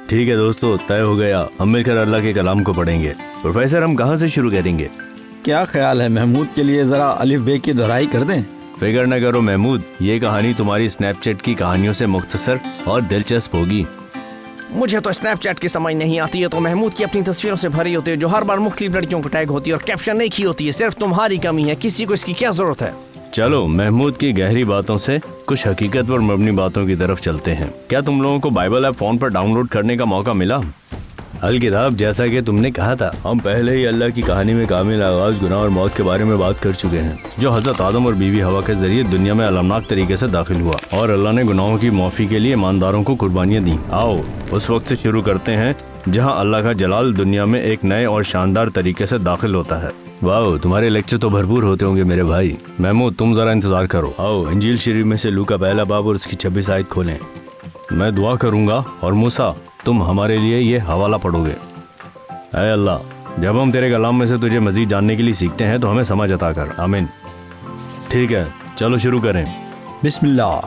ٹھیک ہے دوستو، طے ہو گیا، ہم مل کر اللہ کے کلام کو پڑھیں گے۔ پروفیسر ہم کہاں سے شروع کریں گے؟ کیا خیال ہے محمود کے لیے ذرا الف بے کی دہرائی کر دیں؟ فکر نہ کرو محمود، یہ کہانی تمہاری اسنیپ چیٹ کی کہانیوں سے مختصر اور دلچسپ ہوگی۔ مجھے تو اسنیپ چیٹ کی سمجھ نہیں آتی ہے، تو محمود کی اپنی تصویروں سے بھری ہوتی ہے جو ہر بار مختلف لڑکیوں کو ٹیگ ہوتی ہے اور کیپشن نہیں کی ہوتی ہے۔ صرف تمہاری کمی ہے، کسی کو اس کی کیا ضرورت ہے؟ چلو محمود کی گہری باتوں سے کچھ حقیقت پر مبنی باتوں کی طرف چلتے ہیں۔ کیا تم لوگوں کو بائبل ایپ فون پر ڈاؤن لوڈ کرنے کا موقع ملا؟ الکتاب، جیسا کہ تم نے کہا تھا، ہم پہلے ہی اللہ کی کہانی میں کامل آغاز، گناہ اور موت کے بارے میں بات کر چکے ہیں، جو حضرت آدم اور بیوی ہوا کے ذریعے دنیا میں المناک طریقے سے داخل ہوا، اور اللہ نے گناہوں کی معافی کے لیے ایمانداروں کو قربانیاں دیں۔ آؤ اس وقت سے شروع کرتے ہیں جہاں اللہ کا جلال دنیا میں ایک نئے اور شاندار طریقے سے داخل ہوتا ہے۔ واو، تمہارے لیکچر تو بھرپور ہوتے ہوں گے میرے بھائی۔ محمود تم ذرا انتظار کرو، آؤ انجیل شریف میں سے لوکا پہلا باب اور اس کی 26 آیت کھولیں۔ میں دعا کروں گا اور موسیٰ تم ہمارے لیے یہ حوالہ پڑھو گے۔ اے اللہ، جب ہم تیرے کلام میں سے تجھے مزید جاننے کے لیے سیکھتے ہیں تو ہمیں سمجھ عطا کر، آمین۔ ٹھیک ہے، چلو شروع کریں۔ بسم اللہ۔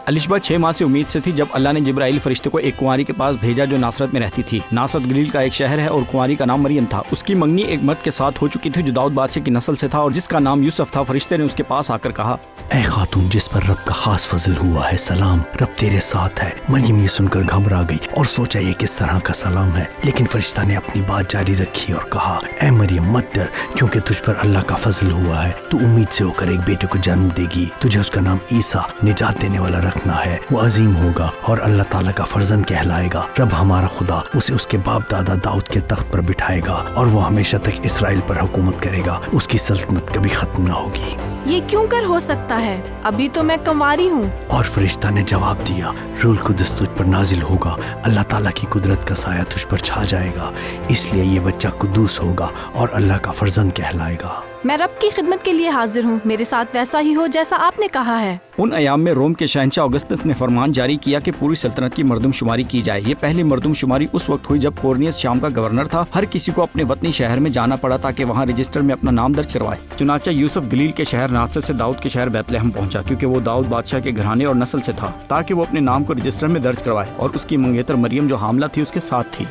الشبہ 6 ماہ سے امید سے تھی جب اللہ نے جبرائیل فرشتے کو ایک کنواری کے پاس بھیجا جو ناصرت میں رہتی تھی۔ ناصرت گلیل کا ایک شہر ہے اور کنواری کا نام مریم تھا۔ اس کی منگنی ایک مرد کے ساتھ ہو چکی تھی جو داؤد بادشاہ کی نسل سے تھا اور جس کا نام یوسف تھا۔ فرشتے نے اس کے پاس آ کر کہا، اے خاتون جس پر رب کا خاص فضل ہوا ہے، سلام، رب تیرے ساتھ ہے۔ مریم یہ سن کر گھبرا گئی اور سوچا یہ کس طرح کا سلام ہے، لیکن فرشتہ نے اپنی بات جاری رکھی اور کہا، اے مریم مت ڈر، کیونکہ تجھ پر اللہ کا فضل ہوا ہے، تو امید سے ہو کر ایک بیٹے کو جنم دے گی، تجھے اس کا نام عیسیٰ نجات دینے والا رکھنا ہے۔ وہ عظیم ہوگا اور اللہ تعالیٰ کا فرزند کہلائے گا۔ رب ہمارا خدا اسے اس کے باپ دادا داؤد کے تخت پر بٹھائے گا اور وہ ہمیشہ تک اسرائیل پر حکومت کرے گا، اس کی سلطنت کبھی ختم نہ ہوگی۔ یہ کیوں کر ہو سکتا ہے؟ ابھی تو میں کنواری ہوں۔ اور فرشتہ نے جواب دیا، روح القدس تجھ پر نازل ہوگا، اللہ تعالیٰ کی قدرت کا سایہ تجھ پر چھا جائے گا، اس لیے یہ بچہ قدوس ہوگا اور اللہ کا فرزند کہلائے گا۔ میں رب کی خدمت کے لیے حاضر ہوں، میرے ساتھ ویسا ہی ہو جیسا آپ نے کہا ہے۔ ان ایام میں روم کے شہنشاہ اگسطس نے فرمان جاری کیا کہ پوری سلطنت کی مردم شماری کی جائے۔ یہ پہلی مردم شماری اس وقت ہوئی جب کورنیس شام کا گورنر تھا۔ ہر کسی کو اپنے وطنی شہر میں جانا پڑا تاکہ وہاں رجسٹر میں اپنا نام درج کروائے۔ چنانچہ یوسف گلیل کے شہر ناصرت سے داؤد کے شہر بیت لحم پہنچا، کیونکہ وہ داؤد بادشاہ کے گھرانے اور نسل سے تھا، تاکہ وہ اپنے نام کو رجسٹر میں درج کروائے، اور اس کی منگیتر مریم جو حاملہ تھی اس کے ساتھ تھی۔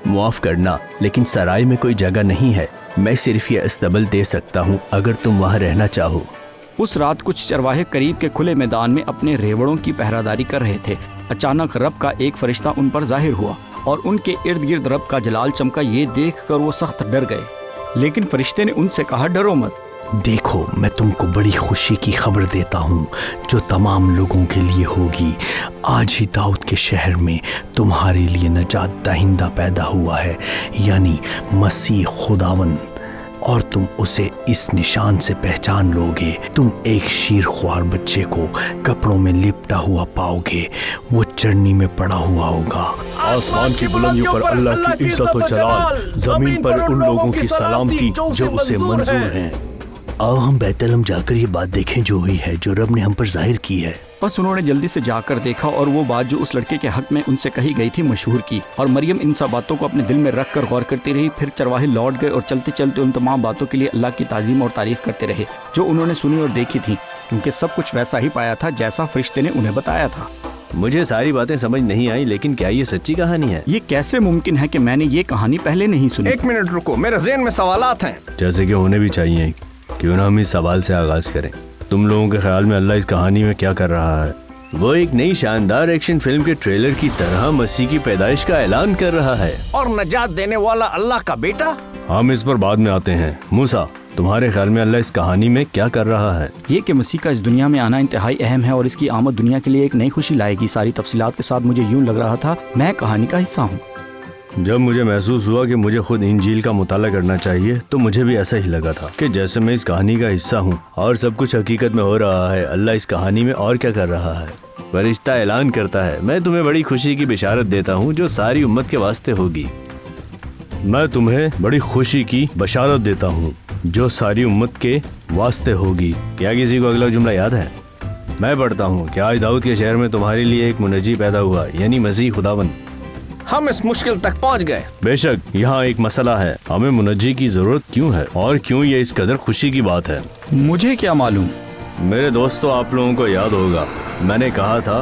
معاف کرنا، لیکن سرائے میں کوئی جگہ نہیں ہے، میں صرف یہ استبل دے سکتا ہوں اگر تم وہاں رہنا چاہو۔ اس رات کچھ چرواہے قریب کے کھلے میدان میں اپنے ریوڑوں کی پہراداری کر رہے تھے۔ اچانک رب کا ایک فرشتہ ان پر ظاہر ہوا اور ان کے ارد گرد رب کا جلال چمکا۔ یہ دیکھ کر وہ سخت ڈر گئے، لیکن فرشتے نے ان سے کہا، ڈرو مت، دیکھو میں تم کو بڑی خوشی کی خبر دیتا ہوں جو تمام لوگوں کے لیے ہوگی۔ آج ہی داؤد کے شہر میں تمہارے لیے نجات دہندہ پیدا ہوا ہے، یعنی مسیح خداوند، اور تم اسے اس نشان سے پہچان لو گے، تم ایک شیر خوار بچے کو کپڑوں میں لپٹا ہوا پاؤ گے، وہ چرنی میں پڑا ہوا ہوگا۔ آسمان کی بلندیوں پر اللہ کی عزت و جلال، زمین پر ان لوگوں کی سلامتی جو اسے منظور ہیں۔ آؤ ہم بیت لحم جا کر یہ بات دیکھیں جو ہوئی ہے، جو رب نے ہم پر ظاہر کی ہے۔ بس انہوں نے جلدی سے جا کر دیکھا اور وہ بات جو اس لڑکے کے حق میں ان سے کہی گئی تھی مشہور کی، اور مریم ان سب باتوں کو اپنے دل میں رکھ کر غور کرتی رہی۔ پھر چرواہے لوٹ گئے اور چلتے چلتے ان تمام باتوں کے لیے اللہ کی تعظیم اور تعریف کرتے رہے جو انہوں نے سنی اور دیکھی تھی، کیونکہ سب کچھ ویسا ہی پایا تھا جیسا فرشتے نے انہیں بتایا تھا۔ مجھے ساری باتیں سمجھ نہیں آئی، لیکن کیا یہ سچی کہانی ہے؟ یہ کیسے ممکن ہے کہ میں نے یہ کہانی پہلے نہیں سنی؟ ایک منٹ رکو، میرے ذہن میں سوالات ہیں۔ جیسے کہ ہونے بھی چاہیے، کیوں نہ ہم اس سوال سے آغاز کریں، تم لوگوں کے خیال میں اللہ اس کہانی میں کیا کر رہا ہے؟ وہ ایک نئی شاندار ایکشن فلم کے ٹریلر کی طرح مسیح کی پیدائش کا اعلان کر رہا ہے، اور نجات دینے والا اللہ کا بیٹا۔ ہم اس پر بعد میں آتے ہیں۔ موسیٰ، تمہارے خیال میں اللہ اس کہانی میں کیا کر رہا ہے؟ یہ کہ مسیح کا اس دنیا میں آنا انتہائی اہم ہے اور اس کی آمد دنیا کے لیے ایک نئی خوشی لائے گی۔ ساری تفصیلات کے ساتھ مجھے یوں لگ رہا تھا میں کہانی کا حصہ ہوں۔ جب مجھے محسوس ہوا کہ مجھے خود انجیل کا مطالعہ کرنا چاہیے تو مجھے بھی ایسا ہی لگا تھا کہ جیسے میں اس کہانی کا حصہ ہوں اور سب کچھ حقیقت میں ہو رہا ہے۔ اللہ اس کہانی میں اور کیا کر رہا ہے؟ فرشتہ اعلان کرتا ہے، میں تمہیں بڑی خوشی کی بشارت دیتا ہوں جو ساری امت کے واسطے ہوگی۔ میں تمہیں بڑی خوشی کی بشارت دیتا ہوں جو ساری امت کے واسطے ہوگی۔ کیا کسی کو اگلا جملہ یاد ہے؟ میں پڑھتا ہوں کہ آج داؤد کے شہر میں تمہارے لیے ایک منجی پیدا ہوا، یعنی مسیح خداوند۔ ہم اس مشکل تک پہنچ گئے۔ بے شک یہاں ایک مسئلہ ہے، ہمیں منجی کی ضرورت کیوں ہے اور کیوں یہ اس قدر خوشی کی بات ہے؟ مجھے کیا معلوم؟ میرے دوستو، آپ لوگوں کو یاد ہوگا میں نے کہا تھا